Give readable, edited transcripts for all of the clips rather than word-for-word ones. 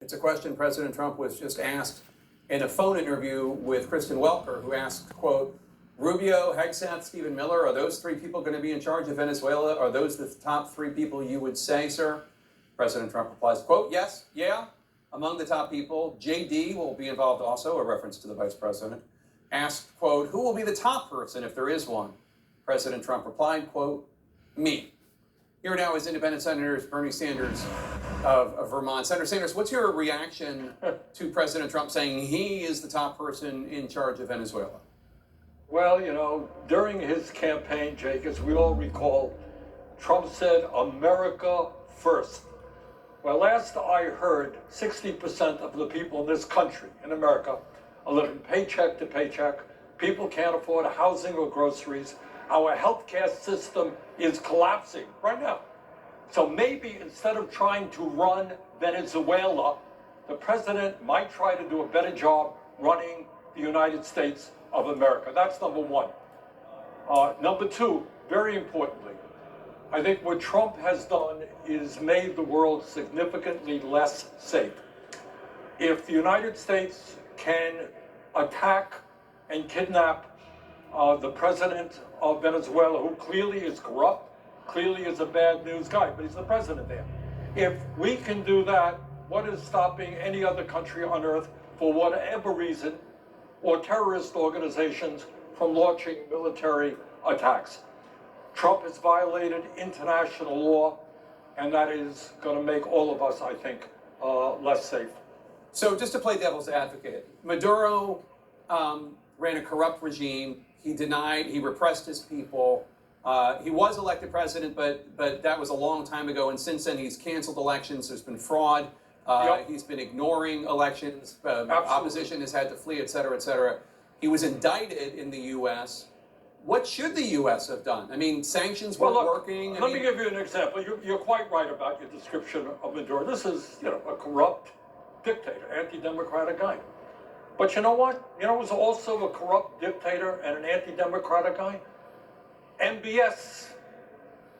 It's a question President Trump was just asked in a phone interview with Kristen Welker, who asked, quote, Rubio, Hegseth, Stephen Miller, are those three people going to be in charge of Venezuela? Are those the top three people you would say, sir? President Trump replies, quote, yes, yeah, among the top people. JD will be involved also, a reference to the vice president. Asked, quote, who will be the top person if there is one? President Trump replied, quote, me. Here now is independent Senator Bernie Sanders of Vermont. Senator Sanders, what's your reaction to President Trump saying he is the top person in charge of Venezuela? Well, you know, during his campaign, Jake, as we all recall, Trump said, America first. Well, last I heard, 60% of the people in this country, in America, are living paycheck to paycheck. People can't afford housing or groceries. Our healthcare system is collapsing right now. So maybe instead of trying to run Venezuela, the president might try to do a better job running the United States of America. That's number one. Number two, very importantly, I think what Trump has done is made the world significantly less safe. If the United States can attack and kidnap the president of Venezuela, who clearly is corrupt, clearly is a bad news guy, but he's the president there. If we can do that, what is stopping any other country on earth, for whatever reason, or terrorist organizations from launching military attacks? Trump has violated international law, and that is going to make all of us, I think, less safe. So just to play devil's advocate, Maduro ran a corrupt regime. He denied, he repressed his people. He was elected president, but that was a long time ago. And since then, he's canceled elections. There's been fraud. Yep. He's been ignoring elections. Opposition has had to flee, et cetera, et cetera. He was indicted in the U.S. What should the U.S. have done? I mean, sanctions weren't working. Let me give you an example. You're quite right about your description of Maduro. This is, a corrupt dictator, anti-democratic guy. But you know what? You know who's also a corrupt dictator and an anti-democratic guy? MBS,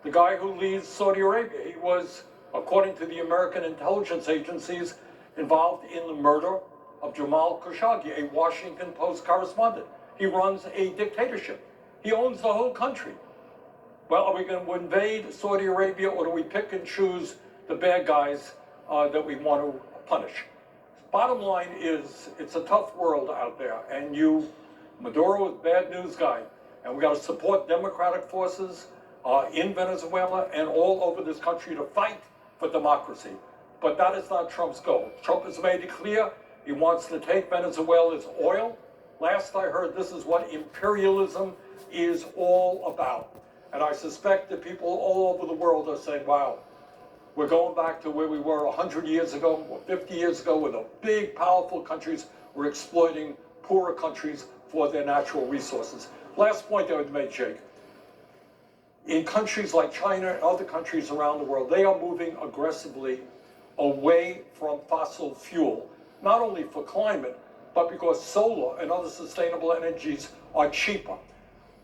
the guy who leads Saudi Arabia. He was, according to the American intelligence agencies, involved in the murder of Jamal Khashoggi, a Washington Post correspondent. He runs a dictatorship. He owns the whole country. Well, are we going to invade Saudi Arabia, or do we pick and choose the bad guys that we want to punish? Bottom line is, it's a tough world out there, and Maduro is a bad news guy, and we got to support democratic forces in Venezuela and all over this country to fight for democracy. But that is not Trump's goal. Trump has made it clear he wants to take Venezuela's oil. Last I heard, this is what imperialism is all about. And I suspect that people all over the world are saying, wow, we're going back to where we were 100 years ago or 50 years ago, where the big, powerful countries were exploiting poorer countries for their natural resources. Last point I would make, Jake. In countries like China and other countries around the world, they are moving aggressively away from fossil fuel, not only for climate, but because solar and other sustainable energies are cheaper.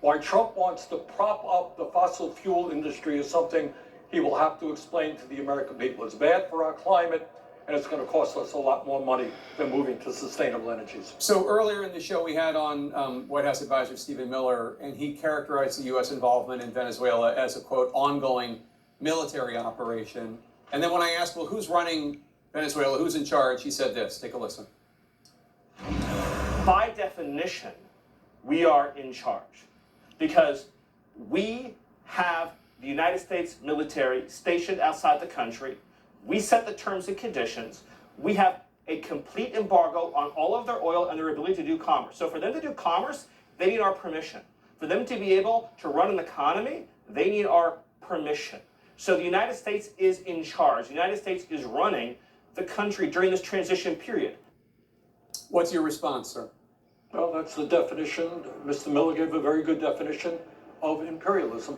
Why Trump wants to prop up the fossil fuel industry is something he will have to explain to the American people. It's bad for our climate, and it's going to cost us a lot more money than moving to sustainable energies. So earlier in the show, we had on White House advisor Stephen Miller, and he characterized the U.S. involvement in Venezuela as a, quote, ongoing military operation. And then when I asked, well, who's running Venezuela, who's in charge, he said this. Take a listen. By definition, we are in charge because we have the United States military stationed outside the country. We set the terms and conditions. We have a complete embargo on all of their oil and their ability to do commerce. So for them to do commerce, they need our permission. For them to be able to run an economy, they need our permission. So the United States is in charge. The United States is running the country during this transition period. What's your response, sir? Well, that's the definition. Mr. Miller gave a very good definition of imperialism.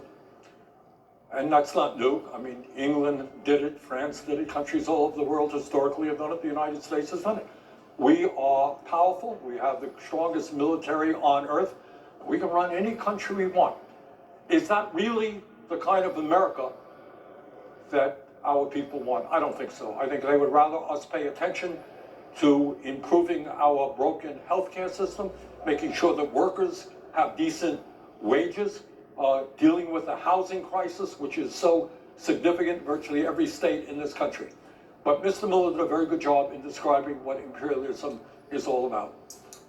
And that's not new. I mean, England did it, France did it, countries all over the world historically have done it, the United States has done it. We are powerful, we have the strongest military on earth, we can run any country we want. Is that really the kind of America that our people want? I don't think so. I think they would rather us pay attention to improving our broken healthcare system, making sure that workers have decent wages, dealing with the housing crisis, which is so significant in virtually every state in this country. But Mr. Miller did a very good job in describing what imperialism is all about.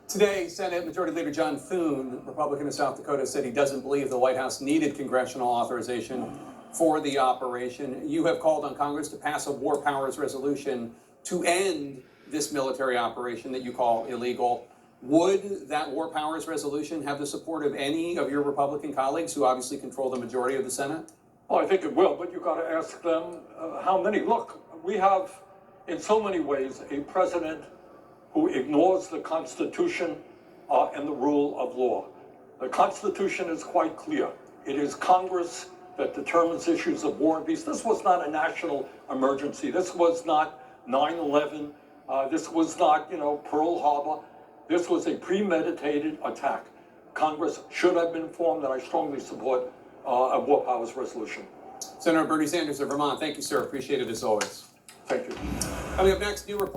Today, Senate Majority Leader John Thune, Republican of South Dakota, said he doesn't believe the White House needed congressional authorization for the operation. You have called on Congress to pass a war powers resolution to end this military operation that you call illegal. Would that war powers resolution have the support of any of your Republican colleagues who obviously control the majority of the Senate? Well, I think it will, but you've got to ask them how many. Look, we have, in so many ways, a president who ignores the Constitution and the rule of law. The Constitution is quite clear. It is Congress that determines issues of war and peace. This was not a national emergency. This was not 9/11. This was not, Pearl Harbor. This was a premeditated attack. Congress should have been informed, and I strongly support a war powers resolution. Senator Bernie Sanders of Vermont, thank you, sir. Appreciate it as always. Thank you. Coming up next, new report.